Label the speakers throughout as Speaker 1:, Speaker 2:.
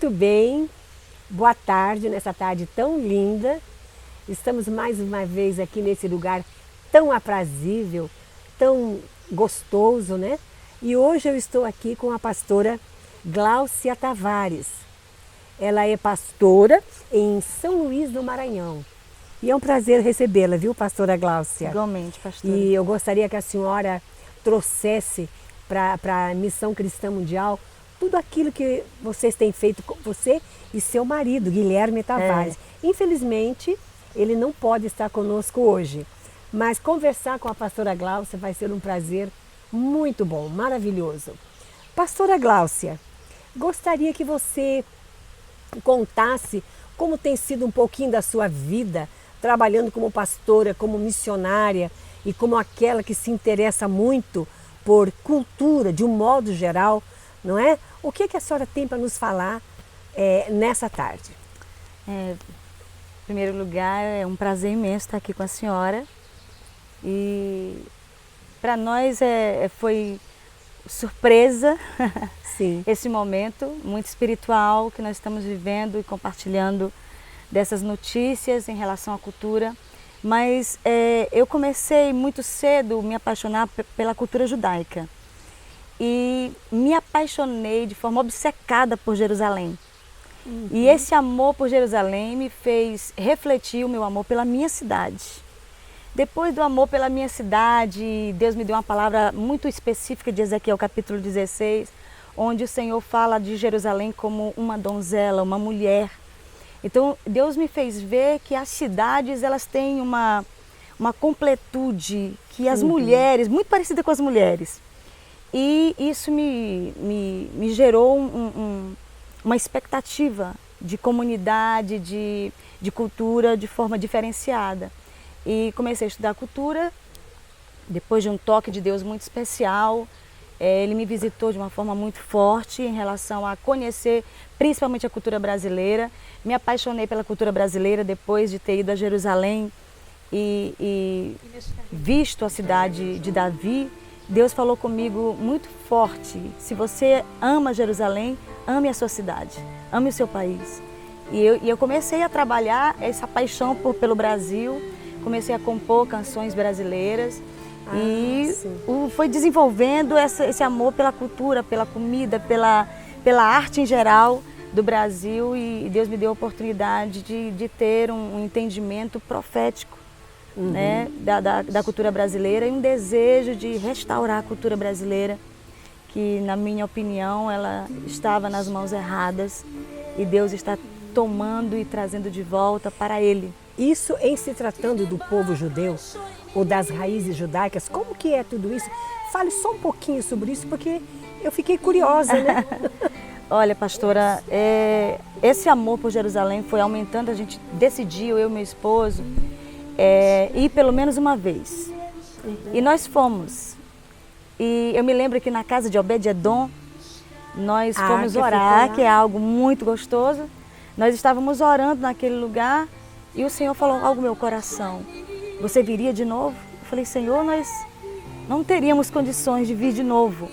Speaker 1: Muito bem, boa tarde, nessa tarde tão linda. Estamos mais uma vez aqui nesse lugar tão aprazível, tão gostoso, né? E hoje eu estou aqui com a pastora Gláucia Tavares. Ela é pastora em São Luís do Maranhão. E é um prazer recebê-la, viu, pastora Gláucia?
Speaker 2: Igualmente, pastora.
Speaker 1: E eu gostaria que a senhora trouxesse para a Missão Cristã Mundial tudo aquilo que vocês têm feito, você e seu marido, Guilherme Tavares. Infelizmente, ele não pode estar conosco hoje, mas conversar com a pastora Gláucia vai ser um prazer muito bom, maravilhoso. Pastora Gláucia, gostaria que você contasse como tem sido um pouquinho da sua vida, trabalhando como pastora, como missionária e como aquela que se interessa muito por cultura, de um modo geral, não é? O que a senhora tem para nos falar nessa tarde?
Speaker 2: Em primeiro lugar, é um prazer imenso estar aqui com a senhora. E para nós foi surpresa
Speaker 1: Sim.
Speaker 2: esse momento muito espiritual que nós estamos vivendo e compartilhando dessas notícias em relação à cultura. Mas eu comecei muito cedo a me apaixonar pela cultura judaica. E me apaixonei de forma obcecada por Jerusalém. E esse amor por Jerusalém me fez refletir o meu amor pela minha cidade. Depois do amor pela minha cidade, Deus me deu uma palavra muito específica de Ezequiel capítulo 16, onde o Senhor fala de Jerusalém como uma donzela, uma mulher. Então Deus me fez ver que as cidades elas têm uma completude, que as mulheres, muito parecida com as mulheres. E isso me gerou uma expectativa de comunidade, de cultura de forma diferenciada. E comecei a estudar cultura, depois de um toque de Deus muito especial. Ele me visitou de uma forma muito forte em relação a conhecer principalmente a cultura brasileira. Me apaixonei pela cultura brasileira depois de ter ido a Jerusalém e visto a cidade de Davi. Deus falou comigo muito forte: se você ama Jerusalém, ame a sua cidade, ame o seu país. E eu comecei a trabalhar essa paixão pelo Brasil, comecei a compor canções brasileiras e foi desenvolvendo esse amor pela cultura, pela comida, pela arte em geral do Brasil. E Deus me deu a oportunidade de ter um entendimento profético, né, da cultura brasileira e um desejo de restaurar a cultura brasileira, que na minha opinião ela estava nas mãos erradas e Deus está tomando e trazendo de volta para Ele.
Speaker 1: Isso em se tratando do povo judeu ou das raízes judaicas, como que é tudo isso? Fale só um pouquinho sobre isso, porque eu fiquei curiosa, né?
Speaker 2: Olha, pastora, esse amor por Jerusalém foi aumentando. A gente decidiu, eu e meu esposo, ir pelo menos uma vez. E nós fomos. E eu me lembro que na casa de Obed-Edom, nós fomos orar, que é algo muito gostoso. Nós estávamos orando naquele lugar e o Senhor falou algo no meu coração: você viria de novo? Eu falei: Senhor, nós não teríamos condições de vir de novo.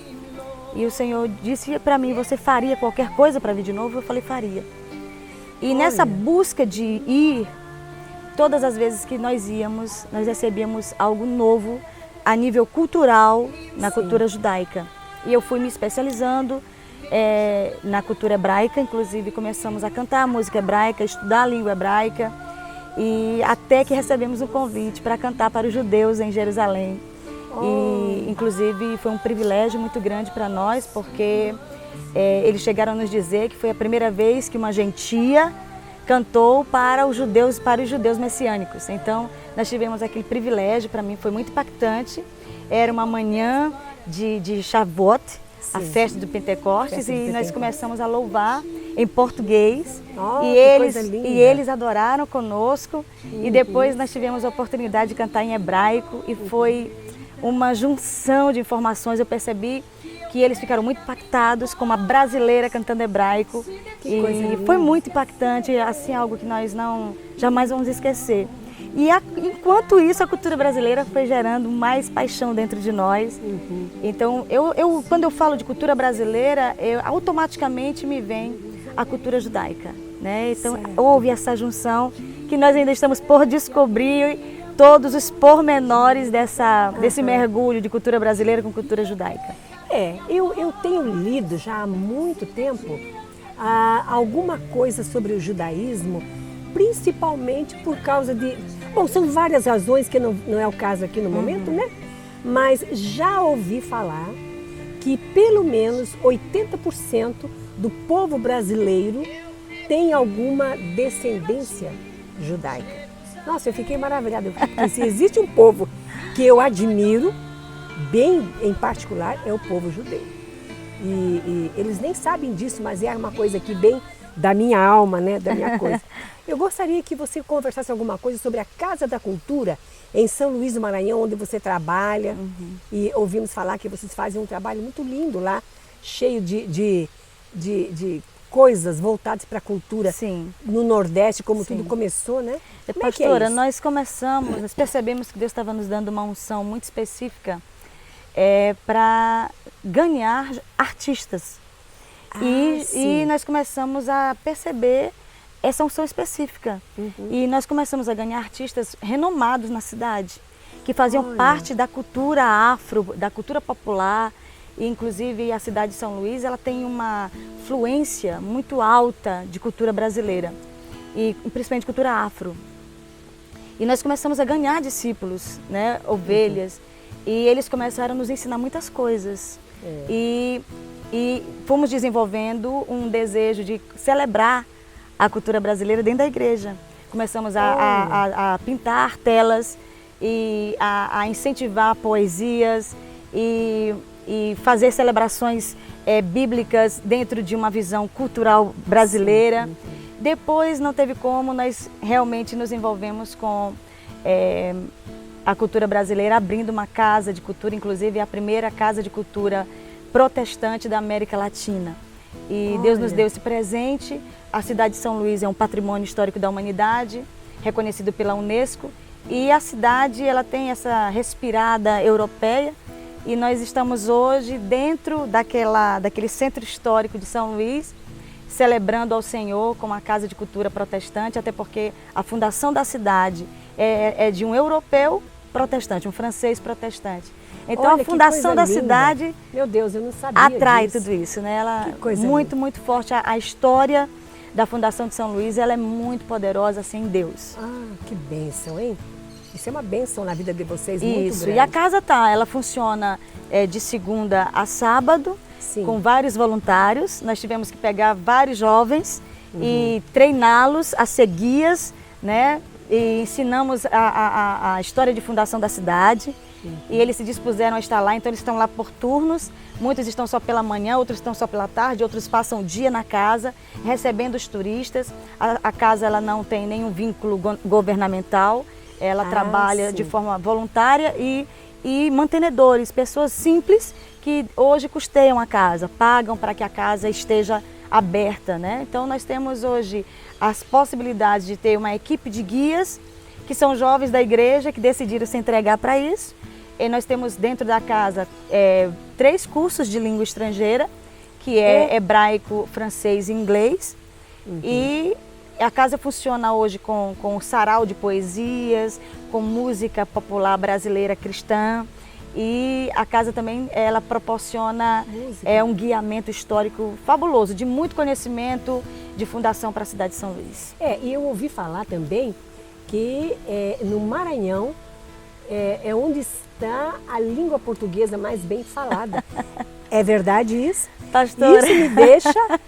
Speaker 2: E o Senhor disse para mim: você faria qualquer coisa para vir de novo? Eu falei: faria. E nessa busca de ir, todas as vezes que nós íamos, nós recebíamos algo novo a nível cultural, na cultura judaica. E eu fui me especializando na cultura hebraica, inclusive começamos a cantar música hebraica, estudar a língua hebraica, e até que recebemos um convite para cantar para os judeus em Jerusalém. E inclusive foi um privilégio muito grande para nós, porque eles chegaram a nos dizer que foi a primeira vez que uma gentia cantou para os judeus messiânicos. Então nós tivemos aquele privilégio, para mim foi muito impactante. Era uma manhã de Shavuot, a festa do Pentecostes, e nós começamos a louvar em português. E eles adoraram conosco. E depois nós tivemos a oportunidade de cantar em hebraico e foi uma junção de informações. Eu percebi que eles ficaram muito impactados com uma brasileira cantando hebraico. E foi muito impactante, assim, algo que nós jamais vamos esquecer. E enquanto isso, a cultura brasileira foi gerando mais paixão dentro de nós. Então, quando eu falo de cultura brasileira, automaticamente me vem a cultura judaica, né? Então
Speaker 1: Certo.
Speaker 2: houve essa junção que nós ainda estamos por descobrir todos os pormenores desse mergulho de cultura brasileira com cultura judaica.
Speaker 1: Eu tenho lido já há muito tempo alguma coisa sobre o judaísmo, principalmente por causa de... Bom, são várias razões que não é o caso aqui no momento, né? Mas já ouvi falar que pelo menos 80% do povo brasileiro tem alguma descendência judaica. Nossa, eu fiquei maravilhada, porque se existe um povo que eu admiro, bem em particular, é o povo judeu. E eles nem sabem disso, mas é uma coisa aqui bem da minha alma, né? Da minha coisa. Eu gostaria que você conversasse alguma coisa sobre a Casa da Cultura em São Luís do Maranhão, onde você trabalha. E ouvimos falar que vocês fazem um trabalho muito lindo lá, cheio de coisas voltadas para a cultura.
Speaker 2: Sim.
Speaker 1: No Nordeste, como
Speaker 2: Sim.
Speaker 1: tudo começou, né? Como é que
Speaker 2: Pastora,
Speaker 1: é isso?
Speaker 2: nós percebemos que Deus estava nos dando uma unção muito específica para ganhar artistas. E nós começamos a perceber essa unção específica. E nós começamos a ganhar artistas renomados na cidade, que faziam parte da cultura afro, da cultura popular. E, inclusive, a cidade de São Luís, ela tem uma fluência muito alta de cultura brasileira, e principalmente cultura afro. E nós começamos a ganhar discípulos, né, ovelhas, e eles começaram a nos ensinar muitas coisas. E fomos desenvolvendo um desejo de celebrar a cultura brasileira dentro da igreja. Começamos a pintar telas e a incentivar poesias e fazer celebrações bíblicas dentro de uma visão cultural brasileira. Sim. Depois não teve como, nós realmente nos envolvemos com a cultura brasileira, abrindo uma casa de cultura, inclusive a primeira casa de cultura protestante da América Latina. E Deus nos deu esse presente. A cidade de São Luís é um patrimônio histórico da humanidade, reconhecido pela Unesco, e a cidade ela tem essa respirada europeia, e nós estamos hoje dentro daquele centro histórico de São Luís, celebrando ao Senhor com uma casa de cultura protestante, até porque a fundação da cidade é de um europeu protestante, um francês protestante. Então
Speaker 1: olha,
Speaker 2: a fundação da
Speaker 1: linda.
Speaker 2: Cidade,
Speaker 1: meu Deus, eu não sabia
Speaker 2: atrai
Speaker 1: disso.
Speaker 2: tudo isso, né? Ela
Speaker 1: coisa
Speaker 2: muito,
Speaker 1: linda.
Speaker 2: muito forte. A história da fundação de São Luís, ela é muito poderosa, assim, em Deus.
Speaker 1: Que bênção, hein? Isso é uma bênção na vida de vocês, muito
Speaker 2: Isso,
Speaker 1: grande.
Speaker 2: e a casa ela funciona de segunda a sábado,
Speaker 1: Sim.
Speaker 2: com vários voluntários. Nós tivemos que pegar vários jovens e treiná-los a ser guias, né? E ensinamos a história de fundação da cidade. E eles se dispuseram a estar lá, então eles estão lá por turnos. Muitos estão só pela manhã, outros estão só pela tarde, outros passam o dia na casa, recebendo os turistas. A casa ela não tem nenhum vínculo governamental, ela trabalha de forma voluntária e mantenedores, pessoas simples que hoje custeiam a casa, pagam para que a casa esteja aberta, né? Então nós temos hoje as possibilidades de ter uma equipe de guias, que são jovens da igreja que decidiram se entregar para isso. E nós temos dentro da casa 3 cursos de língua estrangeira, que é hebraico, francês e inglês. E a casa funciona hoje com sarau de poesias, com música popular brasileira cristã. E a casa também ela proporciona um guiamento histórico fabuloso, de muito conhecimento de fundação para a cidade de São Luís.
Speaker 1: E eu ouvi falar também que no Maranhão é onde está a língua portuguesa mais bem falada. É verdade isso?
Speaker 2: Pastora.
Speaker 1: Isso me deixa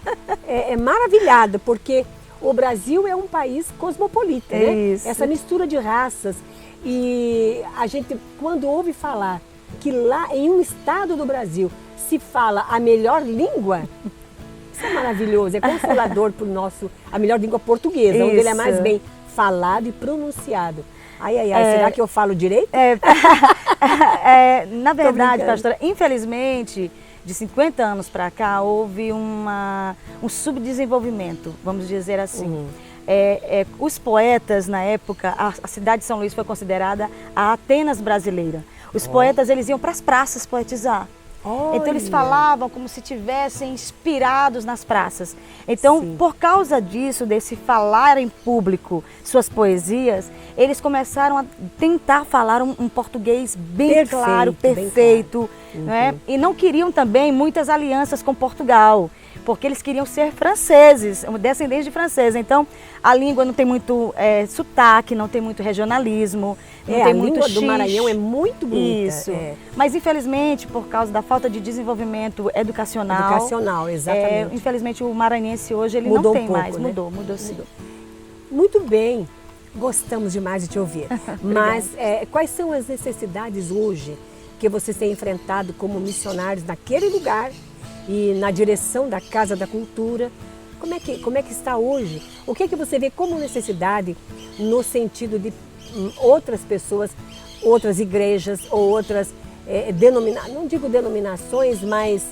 Speaker 1: maravilhada, porque o Brasil é um país cosmopolita, né?
Speaker 2: Isso.
Speaker 1: Essa mistura de raças. E a gente, quando ouve falar que lá em um estado do Brasil se fala a melhor língua, isso é maravilhoso, é consolador para a melhor língua portuguesa,
Speaker 2: isso.
Speaker 1: onde ele é mais bem falado e pronunciado. Será que eu falo direito?
Speaker 2: Na verdade, pastora, infelizmente, de 50 anos para cá, houve um subdesenvolvimento, vamos dizer assim. Os poetas, na época, a cidade de São Luís foi considerada a Atenas brasileira. Os poetas, eles iam para as praças poetizar. Então eles
Speaker 1: Olha.
Speaker 2: falavam como se tivessem inspirados nas praças. Então,
Speaker 1: Sim.
Speaker 2: por causa disso, desse falar em público suas poesias, eles começaram a tentar falar um português bem
Speaker 1: Perfeito,
Speaker 2: claro,
Speaker 1: bem
Speaker 2: perfeito,
Speaker 1: claro.
Speaker 2: né? E não queriam também muitas alianças com Portugal, porque eles queriam ser franceses, descendentes de franceses. Então, a língua não tem muito sotaque, não tem muito regionalismo, não tem
Speaker 1: a
Speaker 2: muito
Speaker 1: língua do
Speaker 2: X.
Speaker 1: Maranhão é muito bonita.
Speaker 2: Isso.
Speaker 1: É.
Speaker 2: Mas, infelizmente, por causa da falta de desenvolvimento educacional,
Speaker 1: Exatamente.
Speaker 2: infelizmente, o maranhense hoje ele
Speaker 1: Mudou
Speaker 2: não tem
Speaker 1: um pouco,
Speaker 2: mais.
Speaker 1: né?
Speaker 2: Mudou sim.
Speaker 1: Muito bem, gostamos demais de te ouvir. Mas quais são as necessidades hoje que vocês têm enfrentado como missionários naquele lugar e na direção da Casa da Cultura? Como é que está hoje? O que é que você vê como necessidade no sentido de outras pessoas, outras igrejas ou outras não digo denominações, mas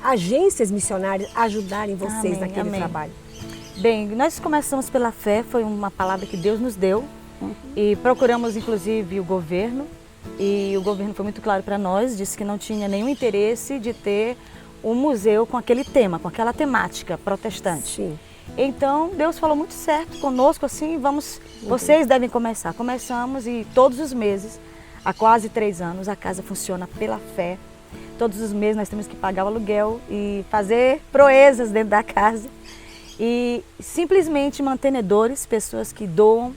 Speaker 1: agências missionárias ajudarem vocês
Speaker 2: Amém,
Speaker 1: naquele
Speaker 2: amém.
Speaker 1: trabalho?
Speaker 2: Bem, nós começamos pela fé, foi uma palavra que Deus nos deu e procuramos inclusive o governo e o governo foi muito claro para nós, disse que não tinha nenhum interesse de ter um museu com aquele tema, com aquela temática protestante.
Speaker 1: Sim.
Speaker 2: Então Deus falou muito certo conosco assim, vocês devem começar. Começamos e todos os meses, há quase 3 anos, a casa funciona pela fé. Todos os meses nós temos que pagar o aluguel e fazer proezas dentro da casa. E simplesmente mantenedores, pessoas que doam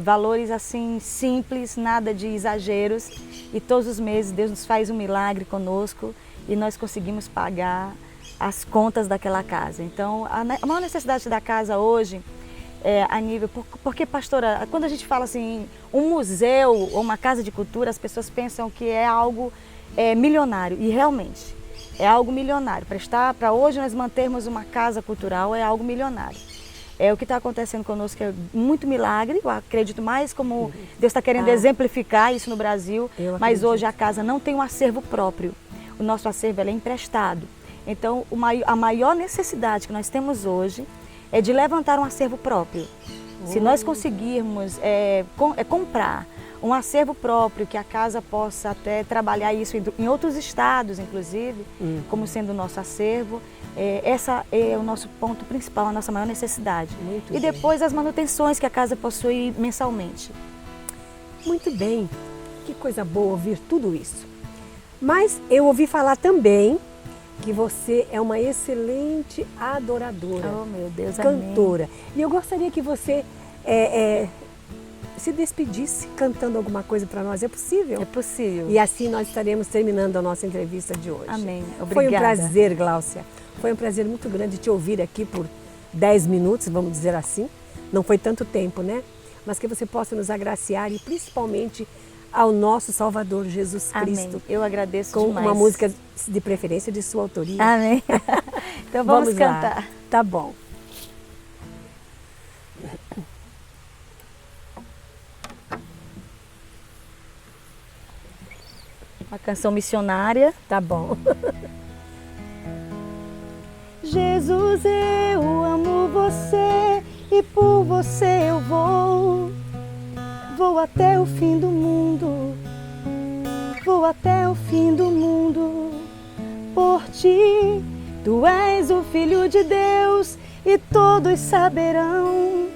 Speaker 2: valores assim simples, nada de exageros. E todos os meses Deus nos faz um milagre conosco e nós conseguimos pagar as contas daquela casa. Então a maior necessidade da casa hoje a nível... Porque, pastora, quando a gente fala assim, um museu ou uma casa de cultura, as pessoas pensam que é algo milionário. E realmente... é algo milionário. Para hoje nós mantermos uma casa cultural é algo milionário. O que está acontecendo conosco é muito milagre, eu acredito mais como Deus está querendo exemplificar isso no Brasil, mas hoje a casa não tem um acervo próprio. O nosso acervo é emprestado. Então a maior necessidade que nós temos hoje é de levantar um acervo próprio. Se nós conseguirmos comprar um acervo próprio, que a casa possa até trabalhar isso em outros estados, inclusive, como sendo o nosso acervo. Essa é o nosso ponto principal, a nossa maior necessidade.
Speaker 1: Muito
Speaker 2: e
Speaker 1: bem.
Speaker 2: depois as manutenções que a casa possui mensalmente.
Speaker 1: Muito bem, que coisa boa ouvir tudo isso. Mas eu ouvi falar também que você é uma excelente adoradora,
Speaker 2: Oh, meu Deus,
Speaker 1: cantora. E eu gostaria que você se despedisse cantando alguma coisa para nós. É possível?
Speaker 2: É possível.
Speaker 1: E assim nós estaremos terminando a nossa entrevista de hoje.
Speaker 2: Amém. Obrigada.
Speaker 1: Foi um prazer, Gláucia. Foi um prazer muito grande te ouvir aqui por 10 minutos, vamos dizer assim. Não foi tanto tempo, né? Mas que você possa nos agraciar e principalmente ao nosso Salvador Jesus Cristo.
Speaker 2: Amém. Eu agradeço
Speaker 1: com
Speaker 2: demais.
Speaker 1: uma música de preferência de sua autoria.
Speaker 2: Amém. Então vamos
Speaker 1: lá.
Speaker 2: cantar.
Speaker 1: Tá bom.
Speaker 2: Uma canção missionária.
Speaker 1: Tá bom.
Speaker 2: Jesus, eu amo você e por você eu vou. Vou até o fim do mundo. Vou até o fim do mundo. Por ti, tu és o Filho de Deus e todos saberão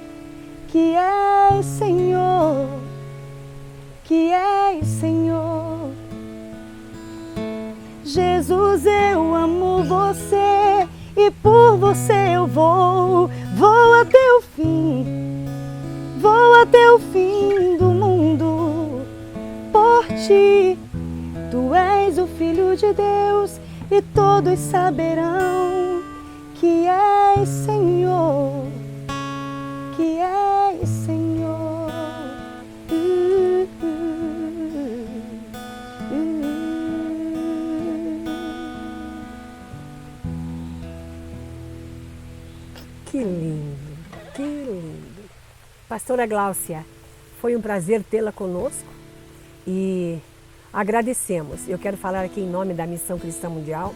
Speaker 2: que és Senhor, que és Senhor. Jesus, eu amo você e por você eu vou. Vou até o fim, vou até o fim do mundo. Por ti, tu és o Filho de Deus e todos saberão que és Senhor, que és Senhor.
Speaker 1: Que lindo, que lindo. Pastora Gláucia, foi um prazer tê-la conosco e agradecemos. Eu quero falar aqui em nome da Missão Cristã Mundial.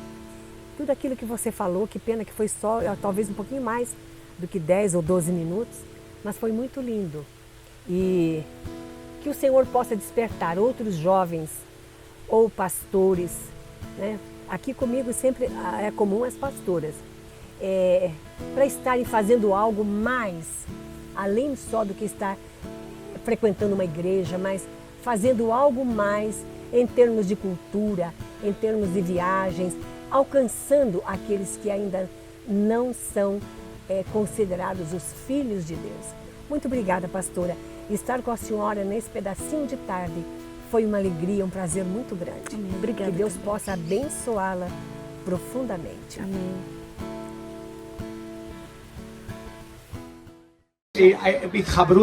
Speaker 1: Tudo aquilo que você falou, que pena que foi só, talvez um pouquinho mais do que 10 ou 12 minutos, mas foi muito lindo. E que o Senhor possa despertar outros jovens, ou pastores, né? Aqui comigo sempre é comum as pastoras, para estarem fazendo algo mais, além só do que estar frequentando uma igreja, mas fazendo algo mais em termos de cultura, em termos de viagens, alcançando aqueles que ainda não são considerados os filhos de Deus. Muito obrigada, pastora. Estar com a senhora nesse pedacinho de tarde foi uma alegria, um prazer muito grande.
Speaker 2: Amém. Obrigada.
Speaker 1: Que Deus possa abençoá-la profundamente.
Speaker 2: Amém.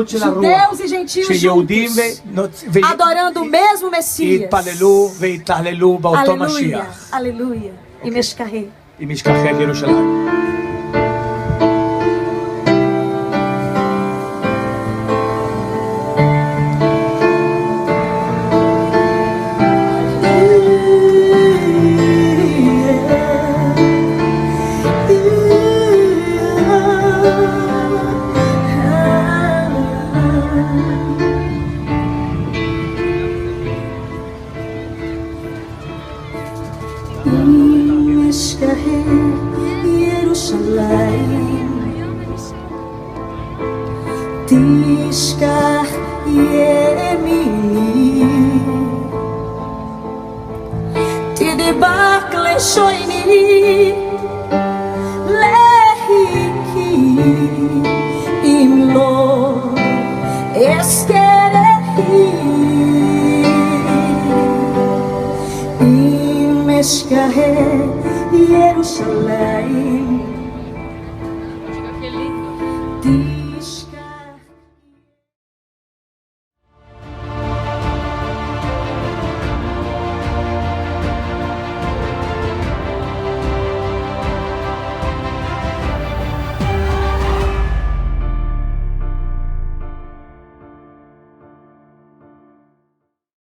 Speaker 3: Judeus e gentios juntos, adorando o mesmo Messias. Aleluia, aleluia. E Meshkahe. Tishkar yemini Tidibak leshoini Lehiki imlo eskerehi Imeshkahe Yerushalayim Tishkar